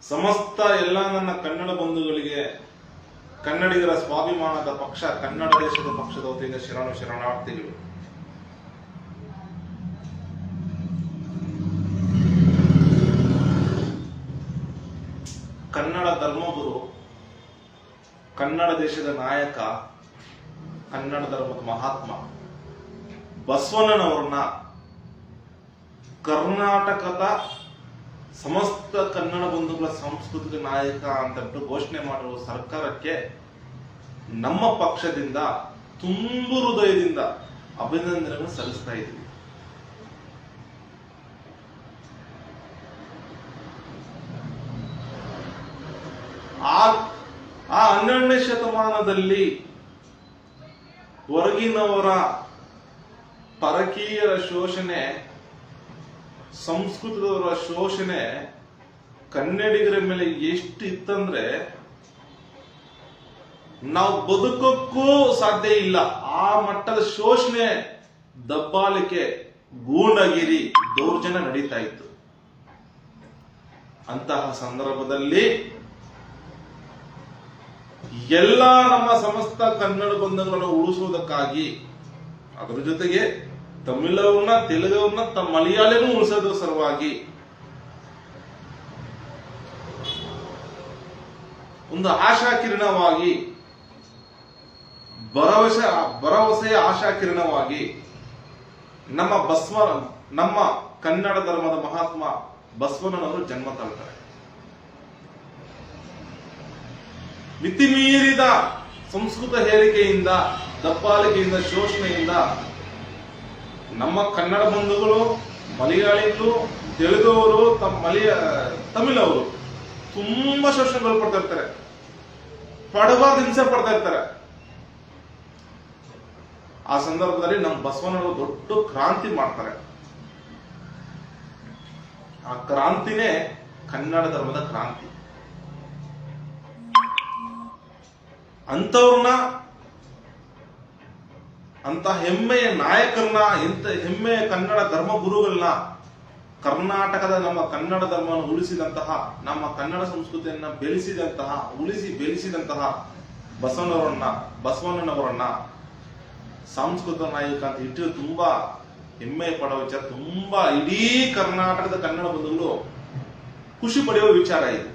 ಸಮಸ್ತ ಎಲ್ಲ ನನ್ನ ಕನ್ನಡ ಬಂಧುಗಳಿಗೆ ಕನ್ನಡಿಗರ ಸ್ವಾಭಿಮಾನದ ಪಕ್ಷ ಕನ್ನಡ ದೇಶದ ಪಕ್ಷದ ವತಿಯಿಂದ ಶರಣಾರ್ಥಿಗಳು. ಕನ್ನಡ ಧರ್ಮಗುರು, ಕನ್ನಡ ದೇಶದ ನಾಯಕ, ಕನ್ನಡ ಧರ್ಮದ ಮಹಾತ್ಮ ಬಸವಣ್ಣನವರನ್ನ ಕರ್ನಾಟಕದ ಸಮಸ್ತ ಕನ್ನಡ ಬಂಧುಗಳ ಸಾಂಸ್ಕೃತಿಕ ನಾಯಕ ಅಂತ ಘೋಷಣೆ ಮಾಡಿರುವ ಸರ್ಕಾರಕ್ಕೆ ನಮ್ಮ ಪಕ್ಷದಿಂದ ತುಂಬು ಹೃದಯದಿಂದ ಅಭಿನಂದನೆಗಳನ್ನು ಸಲ್ಲಿಸ್ತಾ ಇದ್ದೀವಿ. ಆ 12ನೇ ಶತಮಾನದಲ್ಲಿ ಹೊರಗಿನವರ ಪರಕೀಯರ ಶೋಷಣೆ, ಸಂಸ್ಕೃತದವರ ಶೋಷಣೆ ಕನ್ನಡಿಗರ ಮೇಲೆ ಎಷ್ಟು ಇತ್ತಂದ್ರೆ ನಾವು ಬದುಕೋಕ್ಕೂ ಸಾಧ್ಯ ಇಲ್ಲ. ಆ ಮಟ್ಟದ ಶೋಷಣೆ, ದಬ್ಬಾಳಿಕೆ, ಗೂಂಡಗಿರಿ, ದೌರ್ಜನ್ಯ ನಡೀತಾ ಇತ್ತು. ಅಂತಹ ಸಂದರ್ಭದಲ್ಲಿ ಎಲ್ಲ ನಮ್ಮ ಸಮಸ್ತ ಕನ್ನಡ ಬಂಧುಗಳನ್ನು ಉಳಿಸುವುದಕ್ಕಾಗಿ, ಅದರ ಜೊತೆಗೆ ತಮಿಳವ್ರನ್ನ, ತೆಲುಗವ್ರನ್ನ, ಮಲಯಾಳಿಗೂ ಉಳಿಸೋದ್ರ ಸಲುವಾಗಿ ಒಂದು ಆಶಾಕಿರಣವಾಗಿ, ಭರವಸೆಯ ಆಶಾಕಿರಣವಾಗಿ ನಮ್ಮ ಕನ್ನಡ ಧರ್ಮದ ಮಹಾತ್ಮ ಬಸವಣ್ಣನವರು ಜನ್ಮ ತಾಳ್ತಾರೆ. ಮಿತಿಮೀರಿದ ಸಂಸ್ಕೃತ ಹೇರಿಕೆಯಿಂದ, ದಬ್ಬಾಳಿಕೆಯಿಂದ, ಶೋಷಣೆಯಿಂದ ನಮ್ಮ ಕನ್ನಡ ಬಂಧುಗಳು, ಮಲಯಾಳಿಗಳು, ತೆಲುಗವರು, ತಮಿಳವರು ತುಂಬಾ ಶೋಷಣೆಗಳು ಪಡ್ತಾ ಇರ್ತಾರೆ, ಪಡಬಾರ್ದು ಹಿಂಸೆ ಪಡ್ತಾ ಇರ್ತಾರೆ. ಆ ಸಂದರ್ಭದಲ್ಲಿ ನಮ್ಮ ಬಸವಣ್ಣವರು ದೊಡ್ಡ ಕ್ರಾಂತಿ ಮಾಡ್ತಾರೆ. ಆ ಕ್ರಾಂತಿನೇ ಕನ್ನಡ ಧರ್ಮದ ಕ್ರಾಂತಿ. ಅಂತವ್ರನ್ನ, ಅಂತ ಹೆಮ್ಮೆಯ ನಾಯಕರನ್ನ, ಇಂಥ ಹೆಮ್ಮೆಯ ಕನ್ನಡ ಧರ್ಮ ಗುರುಗಳನ್ನ, ಕರ್ನಾಟಕದ ನಮ್ಮ ಕನ್ನಡ ಧರ್ಮವನ್ನು ಉಳಿಸಿದಂತಹ, ನಮ್ಮ ಕನ್ನಡ ಸಂಸ್ಕೃತಿಯನ್ನ ಉಳಿಸಿ ಬೆಳೆಸಿದಂತಹ ಬಸವಣ್ಣನವರನ್ನ ಸಾಂಸ್ಕೃತಿಕ ನಾಯಕ ಅಂತ ಇಟ್ಟು ತುಂಬಾ ಹೆಮ್ಮೆ ಪಡುವ ವಿಚಾರ. ತುಂಬಾ ಇಡೀ ಕರ್ನಾಟಕದ ಕನ್ನಡ ಬಂಧುಗಳು ಖುಷಿ ಪಡೆಯುವ ವಿಚಾರ ಇದು.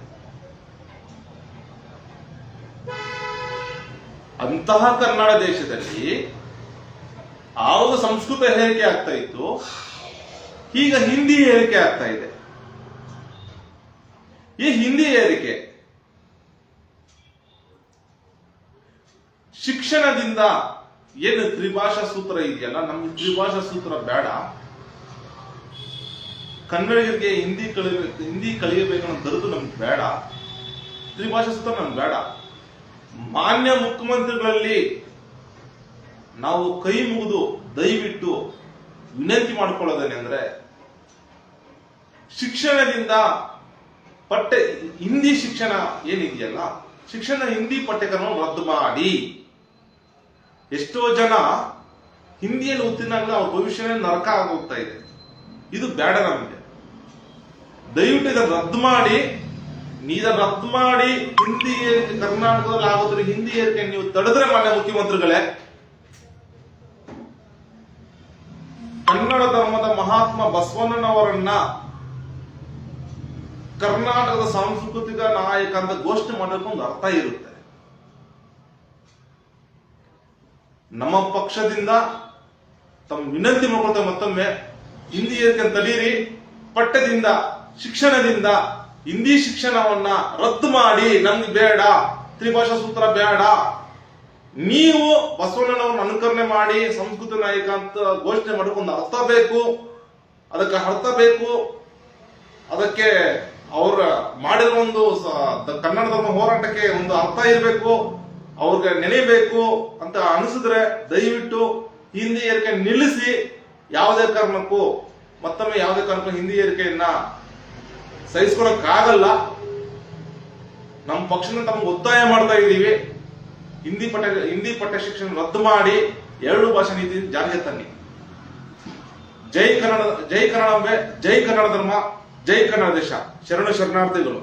ಅಂತಹ ಕನ್ನಡ ದೇಶದಲ್ಲಿ ಆವಾಗ ಸಂಸ್ಕೃತ ಹೇರಿಕೆ ಆಗ್ತಾ ಇತ್ತು, ಈಗ ಹಿಂದಿ ಹೇರಿಕೆ ಆಗ್ತಾ ಇದೆ. ಈ ಹಿಂದಿ ಹೇರಿಕೆ ಶಿಕ್ಷಣದಿಂದ ಏನು ತ್ರಿಭಾಷಾ ಸೂತ್ರ ಇದೆಯಲ್ಲ, ನಮ್ಗೆ ತ್ರಿಭಾಷಾ ಸೂತ್ರ ಬೇಡ, ಕನ್ನಡಿಗರಿಗೆ ಹಿಂದಿ ಕಲಿಯಬೇಕನ್ನೋ ದೊರೆದು ನಮ್ಗೆ ಬೇಡ, ತ್ರಿಭಾಷಾ ಸೂತ್ರ ನಮ್ಗೆ ಬೇಡ. ಮಾನ್ಯ ಮುಖ್ಯಮಂತ್ರಿಗಳಲ್ಲಿ ನಾವು ಕೈ ಮುಗಿದು ದಯವಿಟ್ಟು ವಿನಂತಿ ಮಾಡಿಕೊಳ್ಳೋದೇನೆಂದ್ರೆ, ಶಿಕ್ಷಣದಿಂದ ಹಿಂದಿ ಶಿಕ್ಷಣ ಏನಿದೆಯಲ್ಲ, ಶಿಕ್ಷಣ ಹಿಂದಿ ಪಠ್ಯಕ್ರಮ ರದ್ದು ಮಾಡಿ. ಎಷ್ಟೋ ಜನ ಹಿಂದಿಯಲ್ಲಿ ಉತ್ತೀರ್ಣಾಗಲಿ ಅವ್ರ ಭವಿಷ್ಯನೇ ನರಕ ಆಗೋಗ್ತಾ ಇದೆ. ಇದು ಬೇಡ ನಮಗೆ. ದಯವಿಟ್ಟು ಇದನ್ನು ರದ್ದು ಮಾಡಿ. ಹಿಂದಿ ಏರಿಕೆ ಕರ್ನಾಟಕದಲ್ಲಿ ಆಗೋದ್ರೆ ಹಿಂದಿ ಏರಿಕೆ ನೀವು ತಡೆದ್ರೆ ಮಾನ್ಯ ಮುಖ್ಯಮಂತ್ರಿಗಳೇ, ಕನ್ನಡ ಧರ್ಮದ ಮಹಾತ್ಮ ಬಸವಣ್ಣನವರನ್ನ ಕರ್ನಾಟಕದ ಸಾಂಸ್ಕೃತಿಕ ನಾಯಕ ಅಂತ ಘೋಷಣೆ ಮಾಡೋಕೆ ಒಂದು ಅರ್ಥ ಇರುತ್ತೆ. ನಮ್ಮ ಪಕ್ಷದಿಂದ ತಮ್ಮ ವಿನಂತಿ ಮಾಡ್ಕೊಳ್ತಾ ಮತ್ತೊಮ್ಮೆ, ಹಿಂದಿ ಏರಿಕೆ ತಡೀರಿ. ಪಠ್ಯದಿಂದ, ಶಿಕ್ಷಣದಿಂದ ಹಿಂದಿ ಶಿಕ್ಷಣವನ್ನ ರದ್ದು ಮಾಡಿ. ನಮ್ಗೆ ಬೇಡ, ತ್ರಿಭಾಷಾ ಸೂತ್ರ ಬೇಡ. ನೀವು ಬಸವಣ್ಣನವ್ರನ್ನ ಅನುಕರಣೆ ಮಾಡಿ ಸಂಸ್ಕೃತ ನಾಯಕ ಅಂತ ಘೋಷಣೆ ಮಾಡೋಕೆ ಒಂದು ಅರ್ಥ ಬೇಕು. ಅದಕ್ಕೆ ಅವ್ರ ಮಾಡಿರೋ ಒಂದು ಕನ್ನಡ ಧರ್ಮ ಹೋರಾಟಕ್ಕೆ ಒಂದು ಅರ್ಥ ಇರಬೇಕು, ಅವ್ರಿಗೆ ನೆನೆಯಬೇಕು ಅಂತ ಅನಿಸಿದ್ರೆ ದಯವಿಟ್ಟು ಹಿಂದಿ ಏರಿಕೆ ನಿಲ್ಲಿಸಿ. ಯಾವುದೇ ಕಾರಣಕ್ಕೂ ಹಿಂದಿ ಏರಿಕೆಯನ್ನ ಸಹಿಸ್ಕೊಳಕ್ಕಾಗಲ್ಲ. ನಮ್ಮ ಪಕ್ಷದಿಂದ ತಮಗೆ ಒತ್ತಾಯ ಮಾಡ್ತಾ ಇದ್ದೀವಿ. ಹಿಂದಿ ಪಠ್ಯ ಶಿಕ್ಷಣ ರದ್ದು ಮಾಡಿ 2 ಭಾಷಾ ನೀತಿ ಜಾರಿಗೆ ತನ್ನಿ. ಜೈ ಕನ್ನಡ, ಜೈ ಕನ್ನಡಾಂಬೆ, ಜೈ ಕನ್ನಡ ಧರ್ಮ, ಜೈ ಕನ್ನಡ ದೇಶ. ಶರಣಾರ್ಥಿಗಳು.